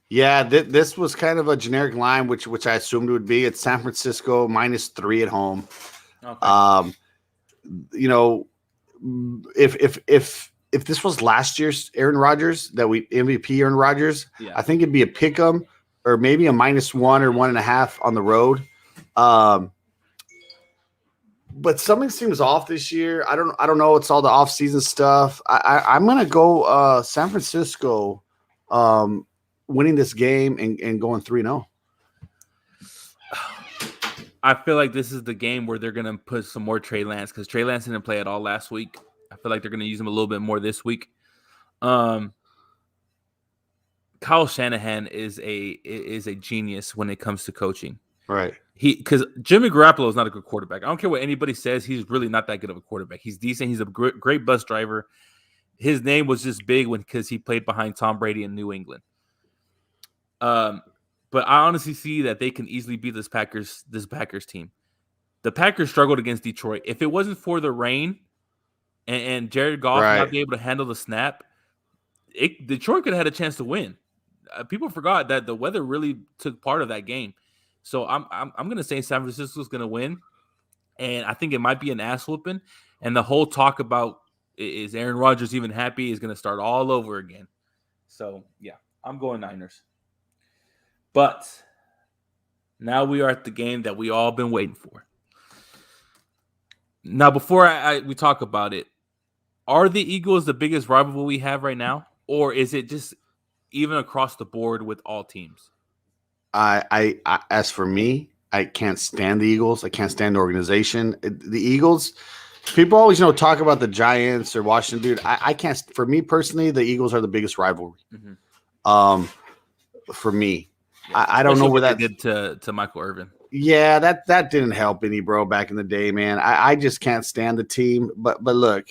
Yeah, this was kind of a generic line, which I assumed it would be. It's San Francisco -3 at home. Okay. If this was last year's Aaron Rodgers, MVP Aaron Rodgers, I think it'd be a pick 'em or maybe a -1 or 1.5 on the road. But something seems off this year. I don't know. It's all the offseason stuff. I'm gonna go San Francisco winning this game and going 3-0. I feel like this is the game where they're gonna put some more Trey Lance, because Trey Lance didn't play at all last week. I feel like they're going to use him a little bit more this week. Kyle Shanahan is a genius when it comes to coaching. Right. Because Jimmy Garoppolo is not a good quarterback. I don't care what anybody says. He's really not that good of a quarterback. He's decent. He's a great bus driver. His name was just big because he played behind Tom Brady in New England. But I honestly see that they can easily beat this Packers team. The Packers struggled against Detroit. If it wasn't for the rain and Jared Goff not being able to handle the snap, Detroit could have had a chance to win. People forgot that the weather really took part of that game. So I'm going to say San Francisco's going to win, and I think it might be an ass whooping. And the whole talk about is Aaron Rodgers even happy is going to start all over again. So, yeah, I'm going Niners. But Now we are at the game that we all been waiting for. Now, before we talk about it, are the Eagles the biggest rival we have right now, or is it just even across the board with all teams? I as for me, I can't stand the Eagles. I can't stand the organization. The Eagles, people always talk about the Giants or Washington, dude. I can't. For me personally, the Eagles are the biggest rivalry. For me, yeah, I don't know where that did to Michael Irvin. Yeah, that didn't help any, bro. Back in the day, man, I just can't stand the team. But look,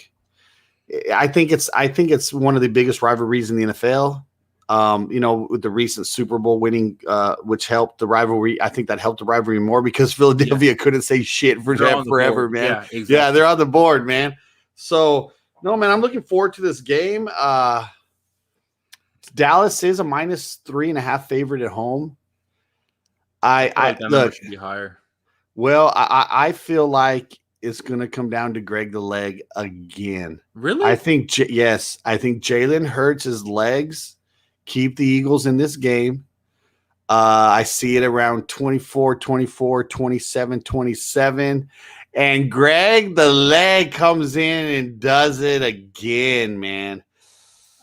I think it's one of the biggest rivalries in the NFL. With the recent Super Bowl winning, which helped the rivalry. I think that helped the rivalry more because Philadelphia couldn't say shit for forever, man. Yeah, exactly. Yeah, they're on the board, man. So no, man, I'm looking forward to this game. Dallas is a -3.5 favorite at home. I look should be higher. Well, I feel like it's going to come down to Greg the Leg again. Really? I think Jalen Hurts' legs keep the Eagles in this game. I see it around 24-24, 27-27. And Greg the Leg comes in and does it again, man.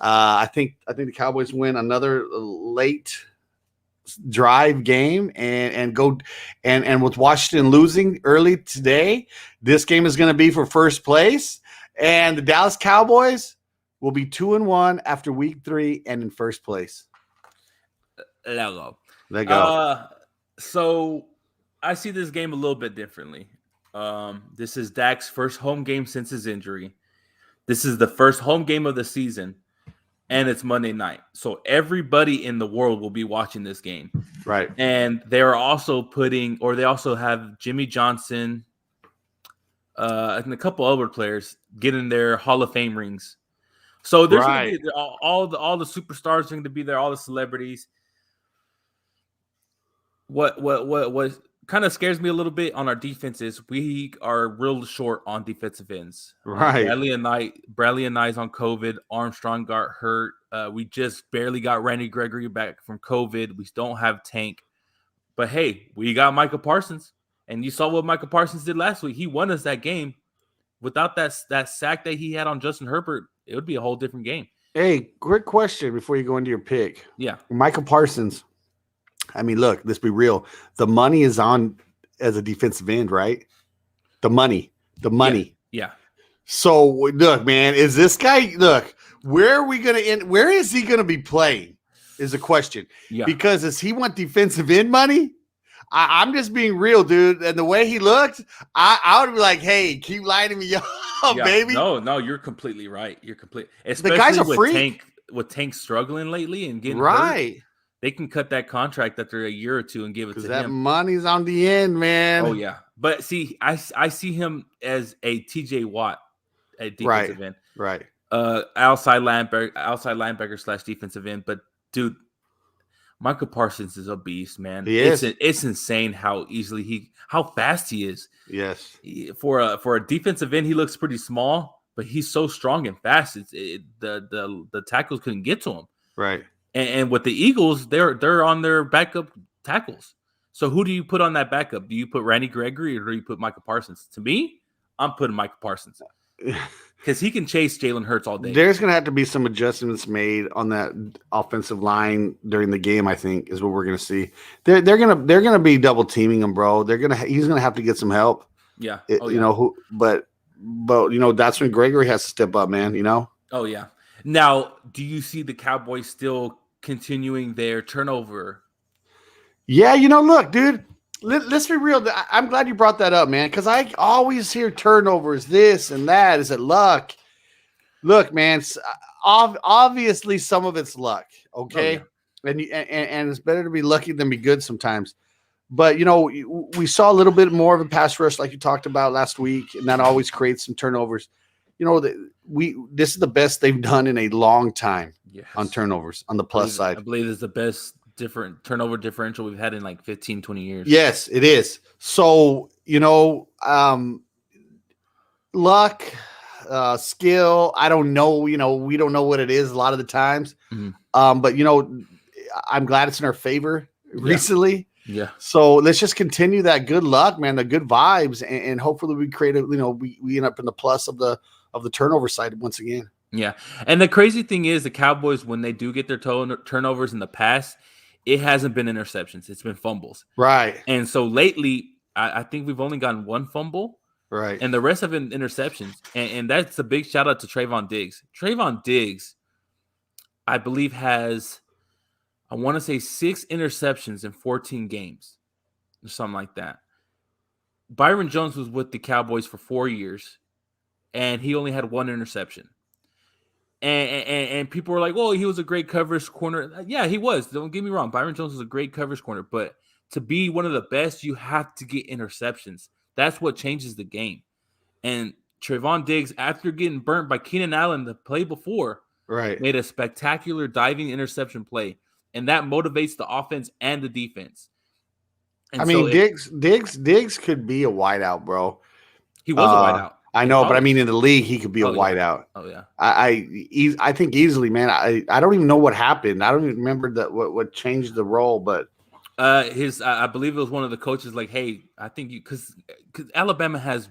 I think the Cowboys win another late drive game and go and with Washington losing early today, this game is going to be for first place, and the Dallas Cowboys will be 2-1 after week 3 and in first place. Let go. So I see this game a little bit differently. This is Dak's first home game since his injury. This is the first home game of the season. And it's Monday night. So everybody in the world will be watching this game. Right. And they're also they also have Jimmy Johnson and a couple other players getting their Hall of Fame rings. So there's going to be all the superstars are going to be there, all the celebrities. What kind of scares me a little bit on our defense is we are real short on defensive ends. Right. Bradley and Nye's on COVID. Armstrong got hurt. We just barely got Randy Gregory back from COVID. We don't have Tank. But hey, we got Micah Parsons. And you saw what Micah Parsons did last week. He won us that game. Without that sack that he had on Justin Herbert, it would be a whole different game. Hey, quick question before you go into your pick. Yeah. Micah Parsons. I mean, look, let's be real. The money is on as a defensive end, right? The money. Yeah. So, look, man, is this guy – look, where are we going to end – where is he going to be playing is the question. Yeah. Because does he want defensive end money? I'm just being real, dude. And the way he looked, I would be like, hey, keep lining me up, baby. No, you're completely right. Especially the guy's a freak. With Tank struggling lately and getting right. hurt. They can cut that contract after a year or two and give it to him. That money's on the end, man. Oh, yeah. But see, I see him as a TJ Watt at defensive end. Right. Outside linebacker / defensive end. But, dude, Michael Parsons is a beast, man. He is. It's insane how fast he is. Yes. For a defensive end, he looks pretty small, but he's so strong and fast. The tackles couldn't get to him. Right. And with the Eagles, they're on their backup tackles. So who do you put on that backup? Do you put Randy Gregory or do you put Michael Parsons? To me, I'm putting Michael Parsons because he can chase Jalen Hurts all day. There's going to have to be some adjustments made on that offensive line during the game. I think is what we're going to see. They're gonna be double teaming him, bro. He's gonna have to get some help. Yeah. But that's when Gregory has to step up, man. Oh yeah. Now, do you see the Cowboys still continuing their turnover? Yeah, look, dude, let's be real. I'm glad you brought that up, man, because I always hear turnovers, this and that. Is it luck? Look, man, obviously some of it's luck, okay? Oh, yeah. And it's better to be lucky than be good sometimes. But, we saw a little bit more of a pass rush like you talked about last week, and that always creates some turnovers. This is the best they've done in a long time on turnovers on the plus side. I believe it's the best turnover differential we've had in like 15, 20 years. Yes, it is. So, luck, skill, I don't know, we don't know what it is a lot of the times. Mm-hmm. But I'm glad it's in our favor recently. Yeah. So let's just continue that good luck, man, the good vibes, and hopefully we create a, we end up in the plus of the turnover side once again. Yeah. And the crazy thing is the Cowboys, when they do get their turnovers in the past, it hasn't been interceptions. It's been fumbles. Right. And so lately, I think we've only gotten one fumble. Right. And the rest have been interceptions. And that's a big shout out to Trayvon Diggs. Trayvon Diggs, I believe, has, I want to say 6 interceptions in 14 games or something like that. Byron Jones was with the Cowboys for 4 years, and he only had 1 interception. And people were like, well, he was a great coverage corner. Yeah, he was. Don't get me wrong. Byron Jones was a great coverage corner. But to be one of the best, you have to get interceptions. That's what changes the game. And Trayvon Diggs, after getting burnt by Keenan Allen the play before, made a spectacular diving interception play. And that motivates the offense and the defense. And Diggs could be a wideout, bro. He was a wideout. I know, but I mean, in the league, he could be a wideout. Oh yeah. I think easily, man. I don't even know what happened. I don't even remember what changed the role, but I believe it was one of the coaches like, hey, I think you because Alabama has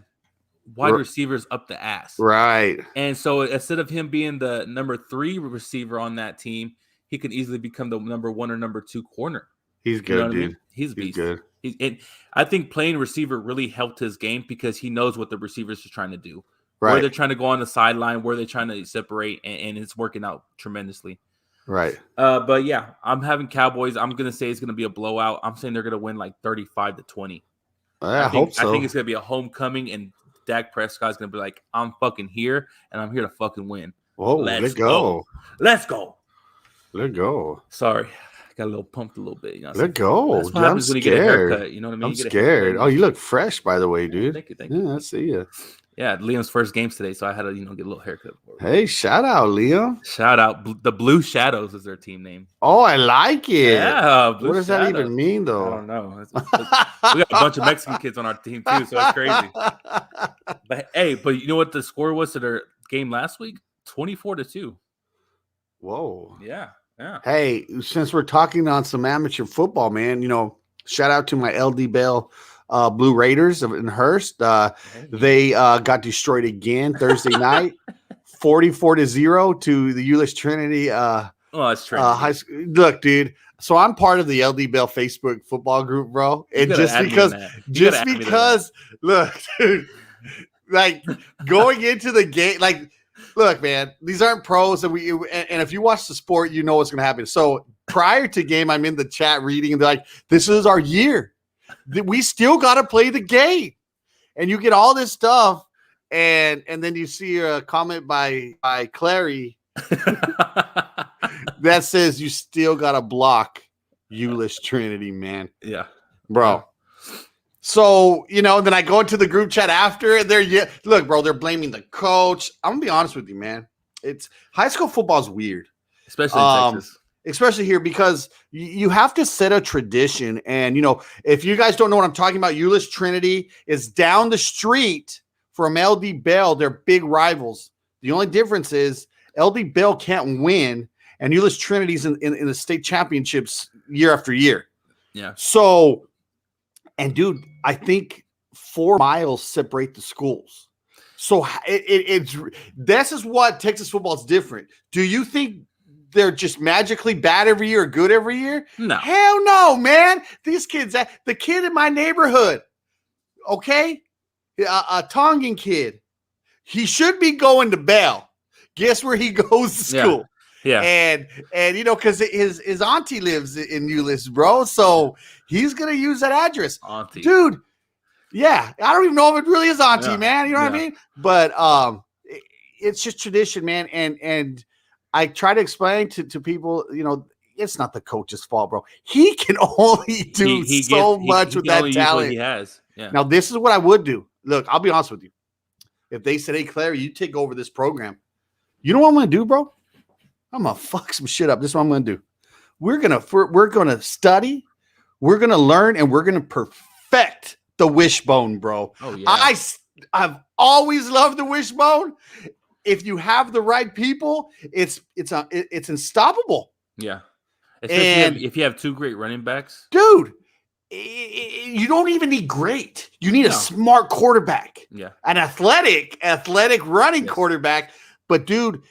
wide receivers up the ass, right? And so instead of him being the number 3 receiver on that team, he could easily become the number 1 or number 2 corner. He's good, dude. I mean? He's a beast. Good. I think playing receiver really helped his game because he knows what the receivers are trying to do. Right. Where they're trying to go on the sideline, where they're trying to separate, and it's working out tremendously. Right. But yeah, I'm having Cowboys. I'm going to say it's going to be a blowout. I'm saying they're going to win like 35-20. I hope so. I think it's going to be a homecoming, and Dak Prescott's going to be like, I'm fucking here, and I'm here to fucking win. Whoa, let's go. Let's go. Let's go. Sorry. Got a little pumped a little bit. You know, let go. That's what happens when you get a haircut. You know what I mean? I'm scared. Oh, you look fresh, by the way, dude. Thank you. Yeah, I see you. Yeah, Liam's first games today, so I had to, get a little haircut. Hey, shout out, Liam. Shout out. The Blue Shadows is their team name. Oh, I like it. Yeah. What does that even mean, though? I don't know. We got a bunch of Mexican kids on our team, too, so it's crazy. But, hey, you know what the score was to their game last week? 24-2. Whoa. Yeah. Yeah. Hey, since we're talking on some amateur football, man, shout out to my LD Bell Blue Raiders in Hearst. They got destroyed again Thursday night, 44-0 to the Euless Trinity. It's Trinity. High school. Look, dude. So I'm part of the LD Bell Facebook football group, bro. And just because, look, dude, like going into the game, like. Look, man, these aren't pros, and if you watch the sport, you know what's going to happen. So prior to game, I'm in the chat reading, and they're like, "This is our year. We still got to play the game," and you get all this stuff, and then you see a comment by Clary that says you still got to block Euless Trinity, man. Yeah, bro. Yeah. So, then I go into the group chat after, and look, bro, they're blaming the coach. I'm going to be honest with you, man. It's high school football is weird. Especially in Texas. Especially here, because you have to set a tradition. And, if you guys don't know what I'm talking about, Euless Trinity is down the street from LD Bell. They're big rivals. The only difference is LD Bell can't win, and Euless Trinity's in the state championships year after year. Yeah. So... And dude, I think 4 miles separate the schools. So this is what Texas football is different. Do you think they're just magically bad every year or good every year? No. Hell no, man. These kids, the kid in my neighborhood, okay? A Tongan kid. He should be going to Bell. Guess where he goes to school? Yeah. And because his auntie lives in Euless, bro. So he's gonna use that address. Auntie. Dude. Yeah. I don't even know if it really is auntie, man. You know what I mean? But it's just tradition, man. And I try to explain to people, it's not the coach's fault, bro. He can only do much with that talent he has. Yeah. Now, this is what I would do. Look, I'll be honest with you. If they said, hey, Claire, you take over this program, you know what I'm gonna do, bro? I'm going to fuck some shit up. This is what I'm going to do. We're going to study, we're going to learn, and we're going to perfect the wishbone, bro. Oh, yeah. I've always loved the wishbone. If you have the right people, it's unstoppable. Yeah. Especially if you have 2 great running backs. Dude, you don't even need great. You need a smart quarterback. Yeah. An athletic running quarterback. But dude,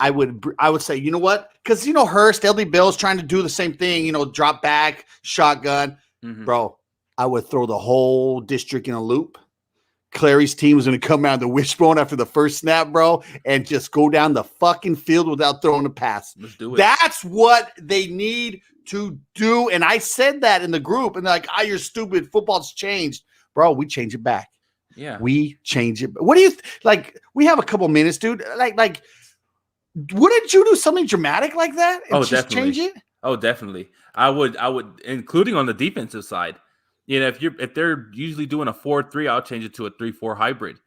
I would say, you know what? Because Hurst, LD Bill's trying to do the same thing, drop back, shotgun. Bro, I would throw the whole district in a loop. Clary's team was going to come out of the wishbone after the first snap, bro, and just go down the fucking field without throwing a pass. Let's do it. That's what they need to do. And I said that in the group, and they're like, you're stupid. Football's changed. Bro, we change it back. Yeah. We change it. What do you like? We have a couple minutes, dude. Like, wouldn't you do something dramatic like that and just change it? Oh, definitely. I would, including on the defensive side. If they're usually doing a 4-3, I'll change it to a 3-4 hybrid.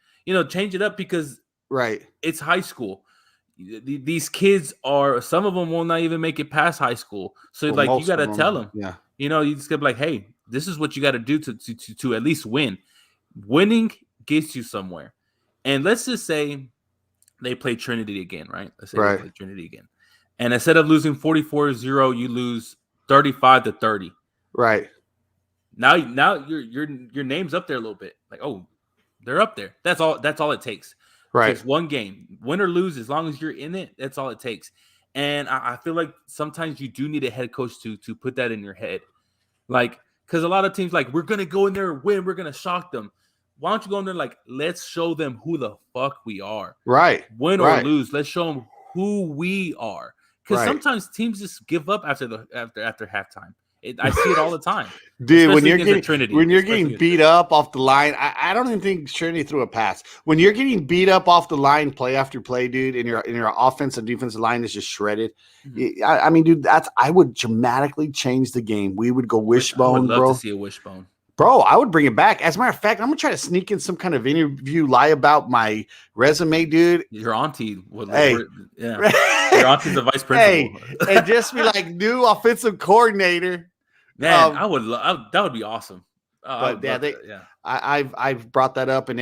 Change it up because it's high school. These kids some of them will not even make it past high school. So you got to tell them. Yeah. You just gotta be like, hey, this is what you got to do to at least win. Winning gets you somewhere. And let's just say they play Trinity again, right? Let's say they play Trinity again. And instead of losing 44-0, you lose 35-30. Right. Now your name's up there a little bit. Like, oh, they're up there. That's all it takes. Right. It's one game. Win or lose, as long as you're in it, that's all it takes. And I feel like sometimes you do need a head coach to put that in your head. Like, because a lot of teams, like, we're going to go in there and win. We're going to shock them. Why don't you go in there like, let's show them who the fuck we are. Right. Win or lose, let's show them who we are. Because sometimes teams just give up after halftime. I see it all the time, dude. When you're getting beat up off the line, I don't even think Trinity threw a pass. When you're getting beat up off the line, play after play, dude, and your offensive and defensive line is just shredded. I mean, dude, I would dramatically change the game. We would go wishbone, I would love bro. to see a wishbone. Bro, I would bring it back. As a matter of fact, I'm gonna try to sneak in some kind of interview, lie about my resume, dude. Your auntie would. Hey, your auntie's the vice principal. Hey, and just be like new offensive coordinator. Man, that would be awesome. I've brought that up, and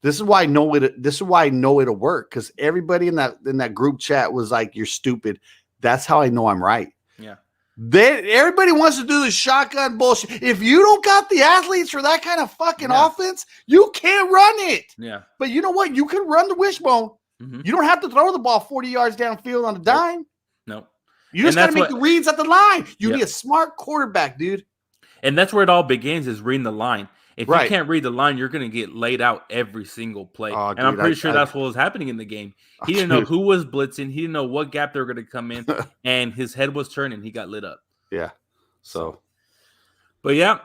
this is why I know it. This is why I know it'll work, because everybody in that group chat was like, "You're stupid." That's how I know I'm right. Yeah. Everybody wants to do the shotgun bullshit. If you don't got the athletes for that kind of fucking offense, you can't run it. Yeah. But you know what? You can run the wishbone. You don't have to throw the ball 40 yards downfield on a dime. No. You just got to make the reads at the line. You need a smart quarterback, dude. And that's where it all begins, is reading the line. If you can't read the line, you're going to get laid out every single play. Oh, and dude, I'm pretty sure that's what was happening in the game. He didn't know who was blitzing. He didn't know what gap they were going to come in. And his head was turning. He got lit up. Yeah. But yeah,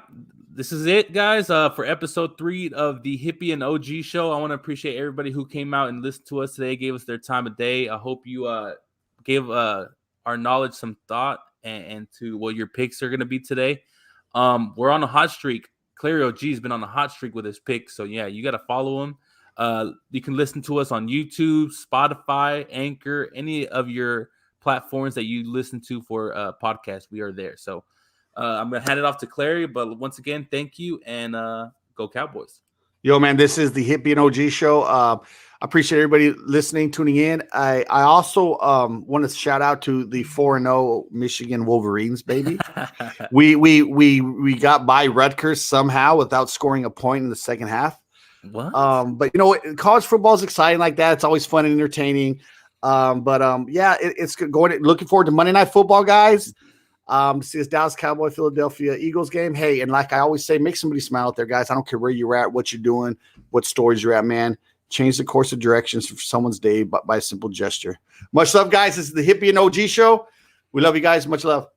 this is it, guys, for episode 3 of the Hippie and OG show. I want to appreciate everybody who came out and listened to us today, gave us their time of day. I hope you gave our knowledge some thought and to what your picks are going to be today. We're on a hot streak. Clary OG has been on a hot streak with his picks. So, yeah, you got to follow him. You can listen to us on YouTube, Spotify, Anchor, any of your platforms that you listen to for podcasts. We are there. So I'm going to hand it off to Clary. But once again, thank you, and go Cowboys. Yo, man, this is the Hippie and OG show. I appreciate everybody listening, tuning in. I also want to shout out to the 4-0 Michigan Wolverines, baby. we got by Rutgers somehow without scoring a point in the second half. What? But you know what? College football is exciting like that. It's always fun and entertaining. Yeah, it's going. Looking forward to Monday Night Football, guys. See this Dallas Cowboy Philadelphia Eagles game. Hey, and like I always say, make somebody smile out there, guys. I don't care where you're at, what you're doing, what stories you're at, man. Change the course of directions for someone's day by a simple gesture. Much love, guys. This is the Hippie and OG show. We love you guys. Much love.